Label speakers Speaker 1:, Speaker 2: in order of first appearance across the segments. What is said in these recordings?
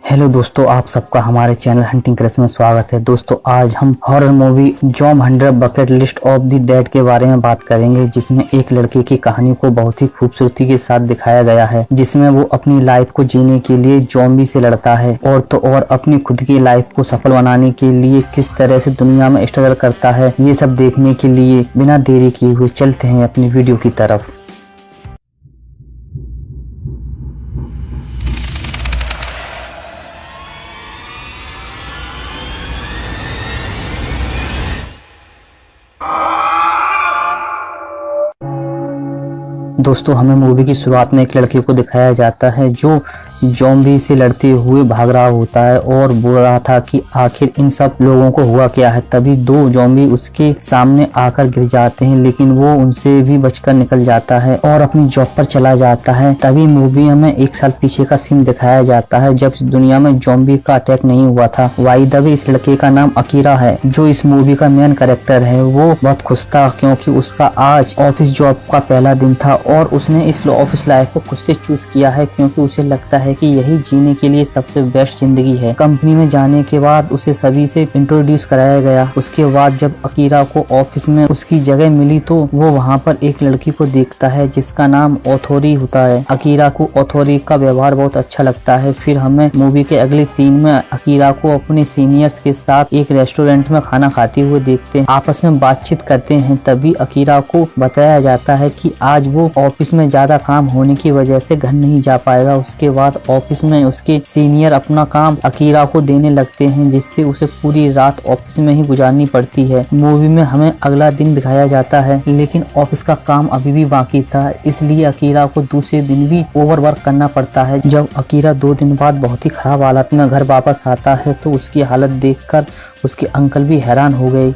Speaker 1: Hello दोस्तों, आप सबका हमारे चैनल हंटिंग क्रेज में स्वागत है। दोस्तों आज हम horror movie germ 100 bucket list of the dead के बारे में बात करेंगे, जिसमें एक लड़के की कहानी को बहुत ही खूबसूरती के साथ दिखाया गया है, जिसमें वो अपनी लाइफ को जीने के लिए ज़ॉम्बी से लड़ता है और तो और अपनी खुद की लाइफ को सफल बनाने के लिए किस तरह से दुनिया में स्ट्रगल करता है। ये सब देखने के लिए बिना देरी किए हुए चलते हैं अपनी वीडियो की तरफ। दोस्तों हमें मूवी की शुरुआत में एक लड़के को दिखाया जाता है जो ज़ॉम्बी से लड़ते हुए भाग रहा होता है और बोल रहा था कि आखिर इन सब लोगों को हुआ क्या है। तभी दो ज़ॉम्बी उसके सामने आकर गिर जाते हैं, लेकिन वो उनसे भी बचकर निकल जाता है और अपनी जॉब पर चला जाता है। तभी मूवी में 1 साल पीछे का सीन दिखाया जाता है जब इस दुनिया में ज़ॉम्बी का अटैक नहीं हुआ था। बाय द वे, इस लड़के का नाम अकीरा है जो इस मूवी का मेन कैरेक्टर है। वो बहुत खुश था क्योंकि उसका आज ऑफिस जॉब का पहला दिन था और उसने इस ऑफिस लाइफ को खुद से चूज किया है क्योंकि उसे लगता है कि यही जीने के लिए सबसे बेस्ट जिंदगी है। कंपनी में जाने के बाद उसे सभी से इंट्रोड्यूस कराया गया। उसके बाद जब अकीरा को ऑफिस में उसकी जगह मिली तो वो वहाँ पर एक लड़की को देखता है जिसका नाम ओथोरी होता है। अकीरा को ओथोरी का व्यवहार बहुत अच्छा लगता है। फिर हमें मूवी के अगले सीन में अकीरा को अपने सीनियर्स के साथ एक रेस्टोरेंट में खाना खाते हुए देखते हैं, आपस में बातचीत करते हैं। तभी अकीरा को बताया जाता है कि आज वो ऑफिस में ज्यादा काम होने की वजह से घर नहीं जा पाएगा। उसके बाद ऑफिस में उसके सीनियर अपना काम अकीरा को देने लगते हैं, जिससे उसे पूरी रात ऑफिस में ही गुजारनी पड़ती है। मूवी में हमें अगला दिन दिखाया जाता है, लेकिन ऑफिस का काम अभी भी बाकी था, इसलिए अकीरा को दूसरे दिन भी ओवरवर्क करना पड़ता है। जब अकीरा 2 दिन बाद बहुत ही खराब हालत में घर वापस आता है तो उसकी हालत देखकर उसके अंकल भी हैरान हो गए।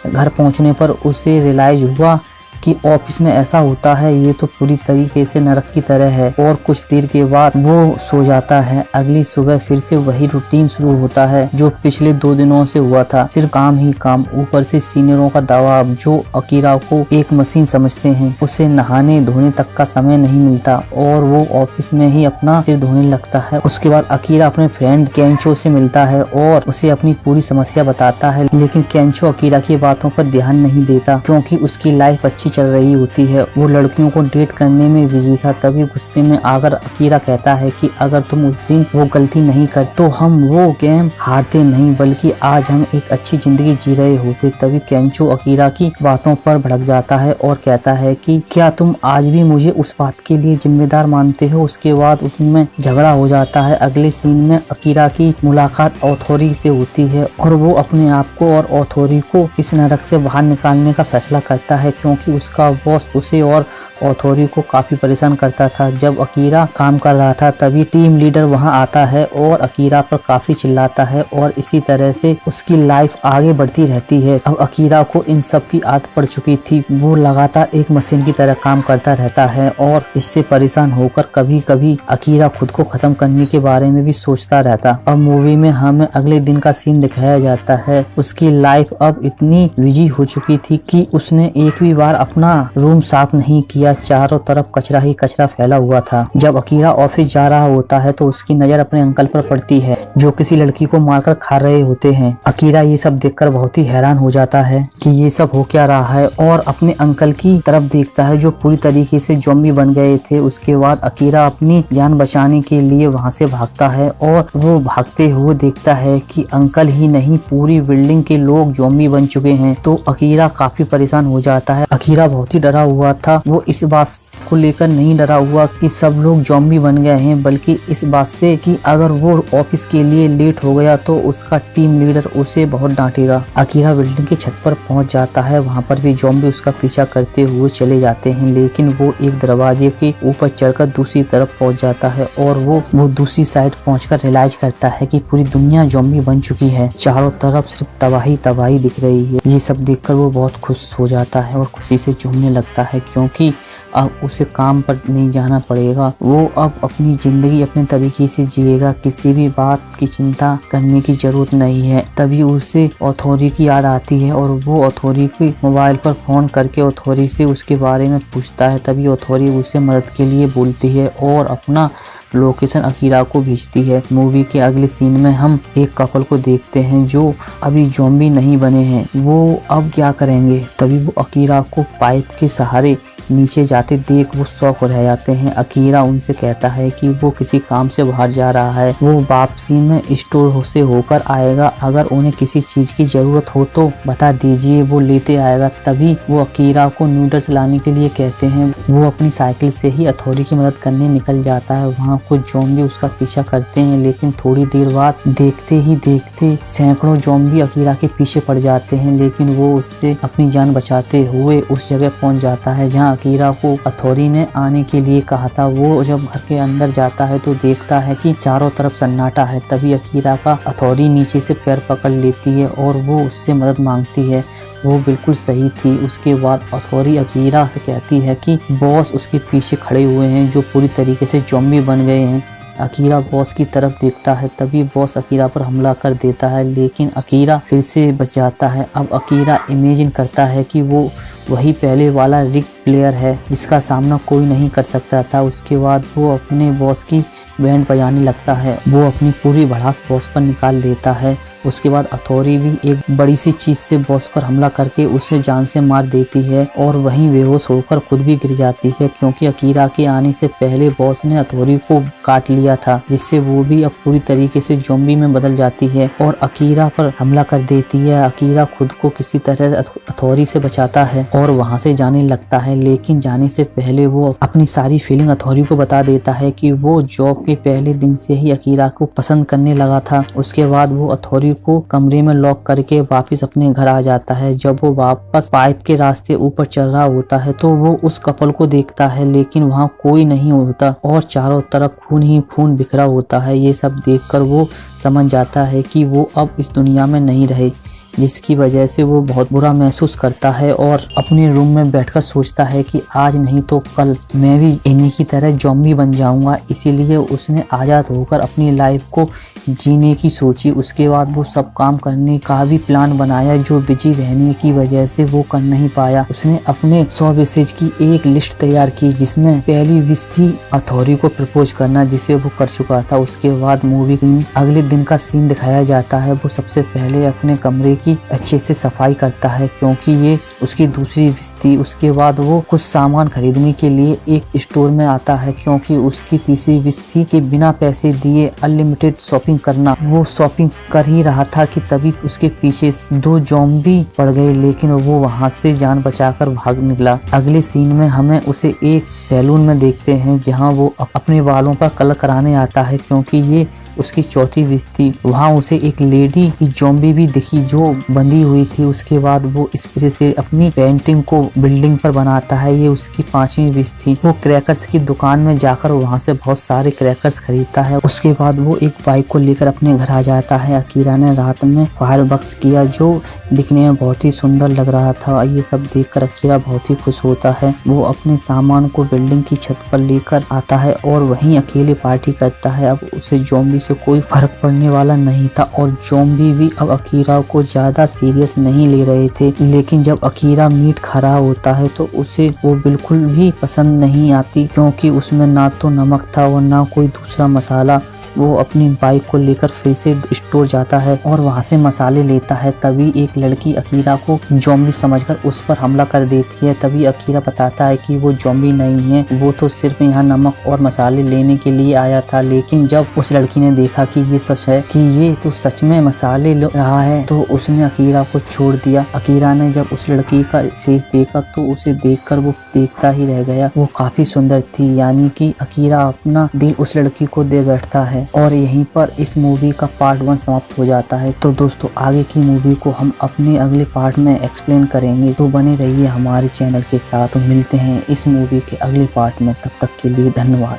Speaker 1: घर पहुंचने पर उसे रियलाइज हुआ कि ऑफिस में ऐसा होता है, ये तो पूरी तरीके से नरक की तरह है। और कुछ देर के बाद वो सो जाता है। अगली सुबह फिर से वही रूटीन शुरू होता है जो पिछले 2 दिनों से हुआ था, सिर्फ काम ही काम, ऊपर से सीनियरों का दबाव जो अकीरा को एक मशीन समझते हैं। उसे नहाने धोने तक का समय नहीं मिलता और वो ऑफिस में ही अपना सिर धोने लगता है। उसके बाद अकीरा अपने फ्रेंड केंचो से मिलता है और उसे अपनी पूरी समस्या बताता है, लेकिन केंचो अकीरा की बातों पर ध्यान नहीं देता क्योंकि उसकी लाइफ अच्छी चल रही होती है। वो लड़कियों को डेट करने में बिजी था। तभी गुस्से में आकर अकीरा कहता है कि अगर तुम उस दिन वो गलती नहीं कर तो हम वो गेम हारते नहीं, बल्कि आज हम एक अच्छी जिंदगी जी रहे होते। तभी केंचो अकीरा की बातों पर भड़क जाता है और कहता है कि क्या तुम आज भी मुझे उस बात के लिए जिम्मेदार मानते हो। उसके बाद उसमें झगड़ा हो जाता है। अगले सीन में अकीरा की मुलाकात ओथोरी से होती है और वो अपने आप को और ओथोरी को इस नरक से बाहर निकालने का फैसला करता है क्योंकि उसका बॉस उसे और ओथोरी को काफी परेशान करता था। जब अकीरा काम कर रहा था तभी टीम लीडर वहां आता है और अकीरा पर काफी चिल्लाता है और इसी तरह से उसकी लाइफ आगे बढ़ती रहती है। अब अकीरा को इन सब की आदत पड़ चुकी थी। वो लगातार एक मशीन की तरह काम करता रहता है और इससे परेशान होकर कभी कभी अकीरा खुद को खत्म करने के बारे में भी सोचता रहता। अब मूवी में हमें अगले दिन का सीन दिखाया जाता है। उसकी लाइफ अब इतनी बिजी हो चुकी थी कि उसने एक भी बार अपना रूम साफ नहीं किया। चारों तरफ कचरा ही कचरा फैला हुआ था। जब अकीरा ऑफिस जा रहा होता है तो उसकी नजर अपने अंकल पर पड़ती है जो किसी लड़की को मारकर खा रहे होते हैं। अकीरा ये सब देखकर बहुत ही हैरान हो जाता है कि ये सब हो क्या रहा है और अपने अंकल की तरफ देखता है जो पूरी तरीके से ज़ॉम्बी बन गए थे। उसके बाद अकीरा अपनी जान बचाने के लिए वहाँ से भागता है और वो भागते हुए देखता है कि अंकल ही नहीं पूरी बिल्डिंग के लोग ज़ॉम्बी बन चुके हैं। तो अकीरा काफी परेशान हो जाता है। अकीरा बहुत ही डरा हुआ था। वो इस बात को लेकर नहीं डरा हुआ कि सब लोग ज़ॉम्बी बन गए हैं, बल्कि इस बात से कि अगर वो ऑफिस के लिए लेट हो गया तो उसका टीम लीडर उसे बहुत डांटेगा। अकीरा बिल्डिंग की छत पर पहुंच जाता है। वहां पर भी ज़ॉम्बी उसका पीछा करते हुए चले जाते हैं, लेकिन वो एक दरवाजे के ऊपर चढ़कर दूसरी तरफ पहुंच जाता है और वो दूसरी साइड पहुंचकर रियलाइज करता है कि पूरी दुनिया ज़ॉम्बी बन चुकी है। चारों तरफ सिर्फ तबाही तबाही दिख रही है। ये सब देखकर वो बहुत खुश हो जाता है और खुशी से झूमने लगता है क्योंकि अब उसे काम पर नहीं जाना पड़ेगा। वो अब अपनी जिंदगी अपने तरीके से जिएगा, किसी भी बात की चिंता करने की जरूरत नहीं है। तभी उसे ओथोरी की याद आती है और वो ओथोरी को मोबाइल पर फोन करके ओथोरी से उसके बारे में पूछता है। तभी ओथोरी उसे मदद के लिए बोलती है और अपना लोकेशन अकीरा को भेजती है। मूवी के अगले सीन में हम एक कपल को देखते हैं जो अभी ज़ॉम्बी नहीं बने हैं। वो अब क्या करेंगे, तभी वो अकीरा को पाइप के सहारे नीचे जाते देख वो शॉक हो रह जाते हैं। अकीरा उनसे कहता है कि वो किसी काम से बाहर जा रहा है, वो वापसी में स्टोर से होकर आएगा, अगर उन्हें किसी चीज की जरूरत हो तो बता दीजिए, वो लेते आएगा। तभी वो अकीरा को नूडल्स लाने के लिए कहते हैं। वो अपनी साइकिल से ही अथॉरिटी की मदद करने निकल जाता है। वहाँ कुछ ज़ॉम्बी उसका पीछा करते हैं, लेकिन थोड़ी देर बाद देखते ही देखते सैकड़ों ज़ॉम्बी अकीरा के पीछे पड़ जाते हैं, लेकिन वो उससे अपनी जान बचाते हुए उस जगह पहुँच जाता है जहाँ अकीरा को अथॉरिटी ने आने के लिए कहा था। वो जब घर के अंदर जाता है तो देखता है कि चारों तरफ सन्नाटा है। तभी अकीरा का अथॉरिटी नीचे से पैर पकड़ लेती है और वो उससे मदद मांगती है। वो बिल्कुल सही थी। उसके बाद अथॉरिटी अकीरा से कहती है कि बॉस उसके पीछे खड़े हुए हैं जो पूरी तरीके से ज़ॉम्बी बन गए हैं। अकीरा बॉस की तरफ देखता है, तभी बॉस अकीरा पर हमला कर देता है, लेकिन अकीरा फिर से बच जाता है। अब अकीरा इमेजिन करता है कि वो वही पहले वाला रिक प्लेयर है जिसका सामना कोई नहीं कर सकता था। उसके बाद वो अपने बॉस की बैंड बजाने लगता है। वो अपनी पूरी भड़ास बॉस पर निकाल देता है। उसके बाद अथॉरिटी भी एक बड़ी सी चीज से बॉस पर हमला करके उसे जान से मार देती है और वहीं बेहोश होकर खुद भी गिर जाती है, क्योंकि अकीरा के आने से पहले बॉस ने अथॉरिटी को काट लिया था, जिससे वो भी अब पूरी तरीके से ज़ॉम्बी में बदल जाती है और अकीरा पर हमला कर देती है। अकीरा खुद को किसी तरह अथॉरिटी से बचाता है और वहां से जाने लगता है, लेकिन जाने से पहले वो अपनी सारी फीलिंग अथॉरिटी को बता देता है कि वो जॉब के पहले दिन से ही अकीरा को पसंद करने लगा था। उसके बाद वो अथॉरिटी को कमरे में लॉक करके वापस अपने घर आ जाता है। जब वो वापस पाइप के रास्ते ऊपर चल रहा होता है तो वो उस कपल को देखता है, लेकिन वहाँ कोई नहीं होता और चारों तरफ खून ही खून बिखरा होता है। ये सब देखकर वो समझ जाता है कि वो अब इस दुनिया में नहीं रहे, जिसकी वजह से वो बहुत बुरा महसूस करता है और अपने रूम में बैठकर सोचता है कि आज नहीं तो कल मैं भी इन्हीं की तरह ज़ॉम्बी बन जाऊंगा। इसीलिए उसने आज़ाद होकर अपनी लाइफ को जीने की सोची। उसके बाद वो सब काम करने का भी प्लान बनाया जो बिजी रहने की वजह से वो कर नहीं पाया। उसने अपने 100 विशेष की एक लिस्ट तैयार की, जिसमें पहली विश थी अथॉरिटी को प्रपोज करना, जिसे वो कर चुका था। उसके बाद मूवी अगले दिन का सीन दिखाया जाता है। वो सबसे पहले अपने कमरे की अच्छे से सफाई करता है, क्योंकि ये उसकी दूसरी विश थी। उसके बाद वो कुछ सामान खरीदने के लिए एक स्टोर में आता है, क्योंकि उसकी तीसरी विश थी कि बिना पैसे दिए अनलिमिटेड शॉपिंग करना। वो शॉपिंग कर ही रहा था कि तभी उसके पीछे 2 ज़ॉम्बी पड़ गए, लेकिन वो वहां से जान बचाकर भाग निकला। अगले सीन में हमें उसे एक सैलून में देखते हैं जहां वो अपने बालों पर कलर कराने आता है, क्योंकि ये उसकी चौथी विश थी। वहाँ उसे एक लेडी की ज़ॉम्बी भी दिखी जो बंधी हुई थी। उसके बाद वो स्प्रे से अपनी पेंटिंग को बिल्डिंग पर बनाता है, ये उसकी 5वीं विश थी। वो क्रैकर्स की दुकान में जाकर वहाँ से बहुत सारे क्रैकर्स खरीदता है। उसके बाद वो एक बाइक को लेकर अपने घर आ जाता है। अकीरा ने रात में फायर बक्स किया जो दिखने में बहुत ही सुंदर लग रहा था। ये सब देखकर अकीरा बहुत ही खुश होता है। वो अपने सामान को बिल्डिंग की छत पर लेकर आता है और वहीं अकेले पार्टी करता है। अब उसे ज़ॉम्बी से कोई फर्क पड़ने वाला नहीं था और ज़ॉम्बी भी अब अकीरा को ज्यादा सीरियस नहीं ले रहे थे। लेकिन जब अकीरा मीट खा रहा होता है तो उसे वो बिल्कुल भी पसंद नहीं आती, क्योंकि उसमें ना तो नमक था और ना कोई दूसरा मसाला। वो अपनी बाइक को लेकर फिर से स्टोर जाता है और वहाँ से मसाले लेता है। तभी एक लड़की अकीरा को ज़ॉम्बी समझकर उस पर हमला कर देती है। तभी अकीरा बताता है कि वो ज़ॉम्बी नहीं है, वो तो सिर्फ यहाँ नमक और मसाले लेने के लिए आया था। लेकिन जब उस लड़की ने देखा कि ये सच है, कि ये तो सच में मसाले ले रहा है, तो उसने अकीरा को छोड़ दिया। अकीरा ने जब उस लड़की का फेस देखा तो उसे देखकर वो देखता ही रह गया। वो काफी सुंदर थी, यानी कि अकीरा अपना दिल उस लड़की को दे बैठता है। और यहीं पर इस मूवी का पार्ट 1 समाप्त हो जाता है। तो दोस्तों आगे की मूवी को हम अपने अगले पार्ट में एक्सप्लेन करेंगे, तो बने रहिए हमारे चैनल के साथ। मिलते हैं इस मूवी के अगले पार्ट में, तब तक के लिए धन्यवाद।